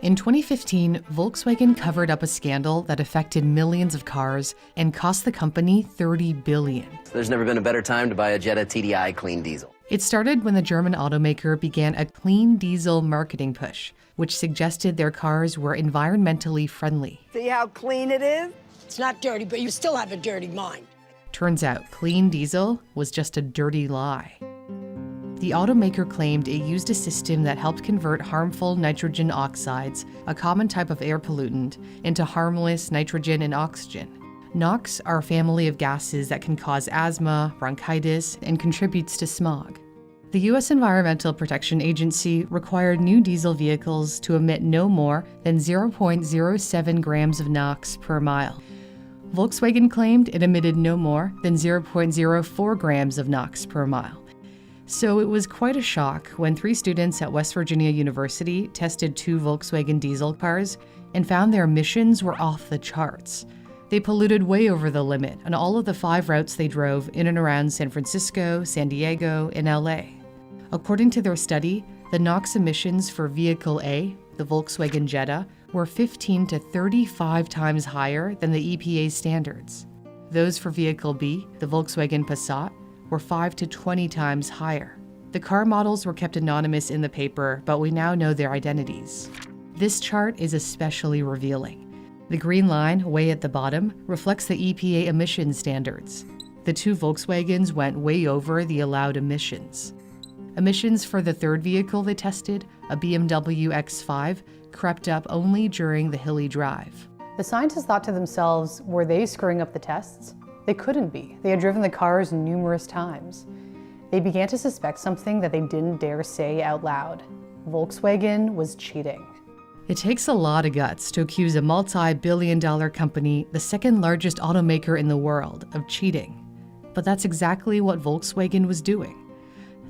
In 2015, Volkswagen covered up a scandal that affected millions of cars and cost the company $30 billion. There's never been a better time to buy a Jetta TDI clean diesel. It started when the German automaker began a clean diesel marketing push, which suggested their cars were environmentally friendly. See how clean it is? It's not dirty, but you still have a dirty mind. Turns out clean diesel was just a dirty lie. The automaker claimed it used a system that helped convert harmful nitrogen oxides, a common type of air pollutant, into harmless nitrogen and oxygen. NOx are a family of gases that can cause asthma, bronchitis, and contributes to smog. The U.S. Environmental Protection Agency required new diesel vehicles to emit no more than 0.07 grams of NOx per mile. Volkswagen claimed it emitted no more than 0.04 grams of NOx per mile. So it was quite a shock when 3 students at West Virginia University tested 2 Volkswagen diesel cars and found their emissions were off the charts. They polluted way over the limit on all of the 5 routes they drove in and around San Francisco, San Diego, and LA. According to their study, the NOx emissions for Vehicle A, the Volkswagen Jetta, were 15 to 35 times higher than the EPA's standards. Those for Vehicle B, the Volkswagen Passat, were 5 to 20 times higher. The car models were kept anonymous in the paper, but we now know their identities. This chart is especially revealing. The green line, way at the bottom, reflects the EPA emission standards. The 2 Volkswagens went way over the allowed emissions. Emissions for the 3rd vehicle they tested, a BMW X5, crept up only during the hilly drive. The scientists thought to themselves, were they screwing up the tests? They couldn't be. They had driven the cars numerous times. They began to suspect something that they didn't dare say out loud. Volkswagen was cheating. It takes a lot of guts to accuse a multi-billion-dollar company, the 2nd largest automaker in the world, of cheating. But that's exactly what Volkswagen was doing.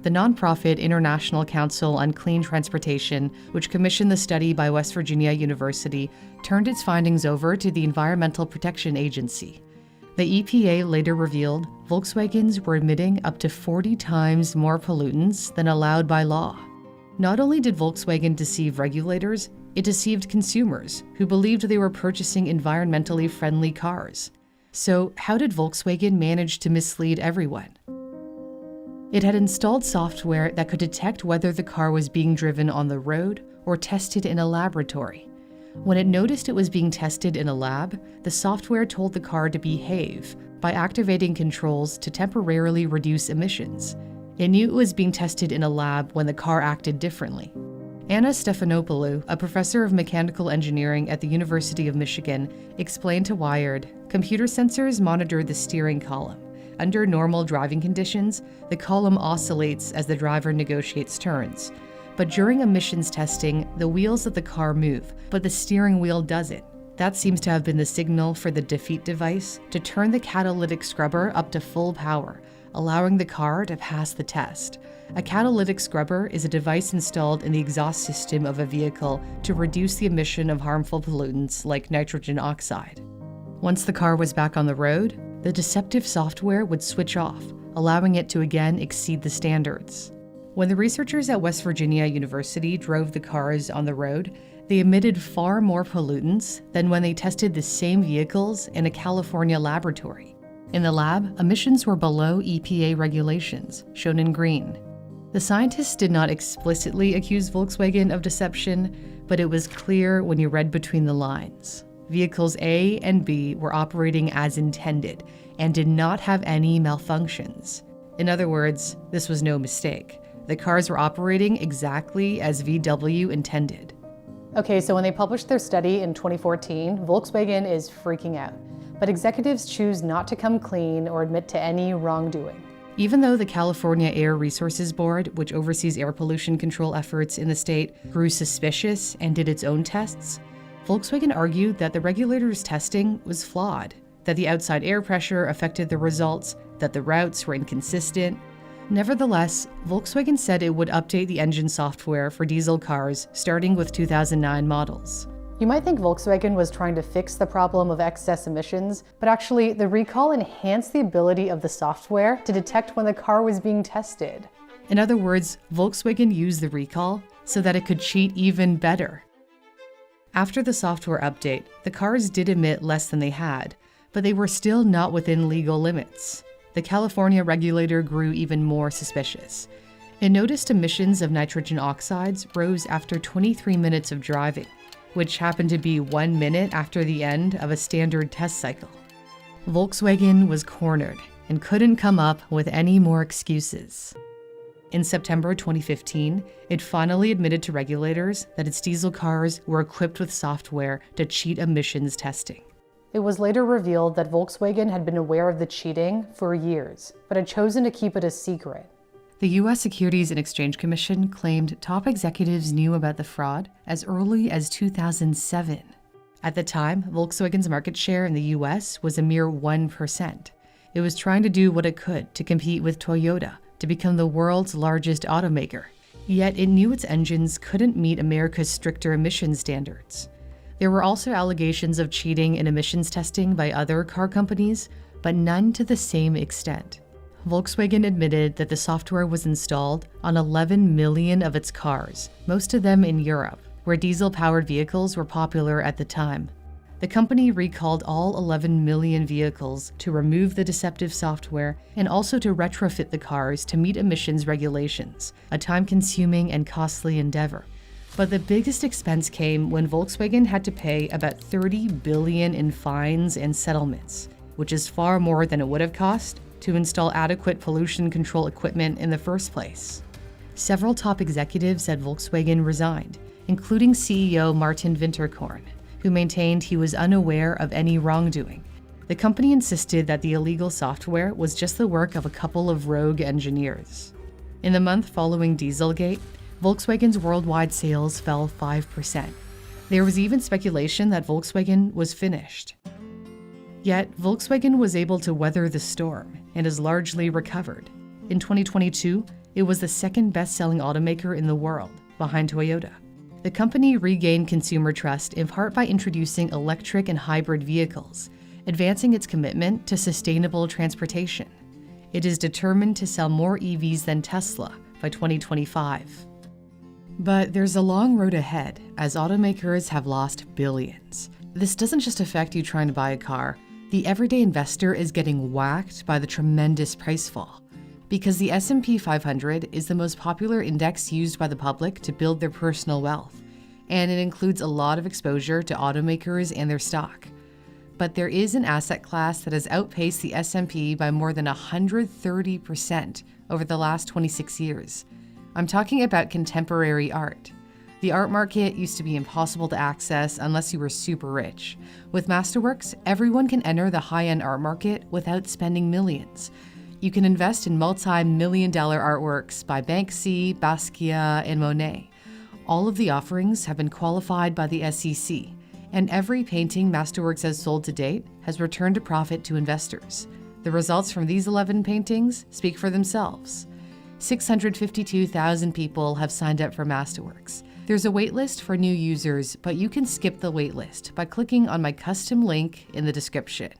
The nonprofit International Council on Clean Transportation, which commissioned the study by West Virginia University, turned its findings over to the Environmental Protection Agency. The EPA later revealed Volkswagens were emitting up to 40 times more pollutants than allowed by law. Not only did Volkswagen deceive regulators, it deceived consumers who believed they were purchasing environmentally friendly cars. So how did Volkswagen manage to mislead everyone? It had installed software that could detect whether the car was being driven on the road or tested in a laboratory. When it noticed it was being tested in a lab, the software told the car to behave by activating controls to temporarily reduce emissions. It knew it was being tested in a lab when the car acted differently. Anna Stefanopoulou, a professor of mechanical engineering at the University of Michigan, explained to Wired, computer sensors monitor the steering column. Under normal driving conditions, the column oscillates as the driver negotiates turns. But during emissions testing, the wheels of the car move, but the steering wheel doesn't. That seems to have been the signal for the defeat device to turn the catalytic scrubber up to full power, allowing the car to pass the test. A catalytic scrubber is a device installed in the exhaust system of a vehicle to reduce the emission of harmful pollutants like nitrogen oxide. Once the car was back on the road, the deceptive software would switch off, allowing it to again exceed the standards. When the researchers at West Virginia University drove the cars on the road, they emitted far more pollutants than when they tested the same vehicles in a California laboratory. In the lab, emissions were below EPA regulations, shown in green. The scientists did not explicitly accuse Volkswagen of deception, but it was clear when you read between the lines. Vehicles A and B were operating as intended and did not have any malfunctions. In other words, this was no mistake. The cars were operating exactly as VW intended. Okay, so when they published their study in 2014, Volkswagen is freaking out. But executives choose not to come clean or admit to any wrongdoing. Even though the California Air Resources Board, which oversees air pollution control efforts in the state, grew suspicious and did its own tests, Volkswagen argued that the regulators' testing was flawed, that the outside air pressure affected the results, that the routes were inconsistent. Nevertheless, Volkswagen said it would update the engine software for diesel cars starting with 2009 models. You might think Volkswagen was trying to fix the problem of excess emissions, but actually the recall enhanced the ability of the software to detect when the car was being tested. In other words, Volkswagen used the recall so that it could cheat even better. After the software update, the cars did emit less than they had, but they were still not within legal limits. The California regulator grew even more suspicious. It noticed emissions of nitrogen oxides rose after 23 minutes of driving, which happened to be 1 minute after the end of a standard test cycle. Volkswagen was cornered and couldn't come up with any more excuses. In September 2015, it finally admitted to regulators that its diesel cars were equipped with software to cheat emissions testing. It was later revealed that Volkswagen had been aware of the cheating for years, but had chosen to keep it a secret. The U.S. Securities and Exchange Commission claimed top executives knew about the fraud as early as 2007. At the time, Volkswagen's market share in the U.S. was a mere 1%. It was trying to do what it could to compete with Toyota to become the world's largest automaker. Yet it knew its engines couldn't meet America's stricter emissions standards. There were also allegations of cheating in emissions testing by other car companies, but none to the same extent. Volkswagen admitted that the software was installed on 11 million of its cars, most of them in Europe, where diesel-powered vehicles were popular at the time. The company recalled all 11 million vehicles to remove the deceptive software and also to retrofit the cars to meet emissions regulations, a time-consuming and costly endeavor. But the biggest expense came when Volkswagen had to pay about $30 billion in fines and settlements, which is far more than it would have cost to install adequate pollution control equipment in the first place. Several top executives at Volkswagen resigned, including CEO Martin Winterkorn, who maintained he was unaware of any wrongdoing. The company insisted that the illegal software was just the work of a couple of rogue engineers. In the month following Dieselgate, Volkswagen's worldwide sales fell 5%. There was even speculation that Volkswagen was finished. Yet, Volkswagen was able to weather the storm and has largely recovered. In 2022, it was the second best-selling automaker in the world, behind Toyota. The company regained consumer trust in part by introducing electric and hybrid vehicles, advancing its commitment to sustainable transportation. It is determined to sell more EVs than Tesla by 2025. But there's a long road ahead, as automakers have lost billions. This doesn't just affect you trying to buy a car. The everyday investor is getting whacked by the tremendous price fall. Because the S&P 500 is the most popular index used by the public to build their personal wealth, and it includes a lot of exposure to automakers and their stock. But there is an asset class that has outpaced the S&P by more than 130% over the last 26 years. I'm talking about contemporary art. The art market used to be impossible to access unless you were super rich. With Masterworks, everyone can enter the high-end art market without spending millions. You can invest in multi-million-dollar artworks by Banksy, Basquiat, and Monet. All of the offerings have been qualified by the SEC, and every painting Masterworks has sold to date has returned a profit to investors. The results from these 11 paintings speak for themselves. 652,000 people have signed up for Masterworks. There's a waitlist for new users, but you can skip the waitlist by clicking on my custom link in the description.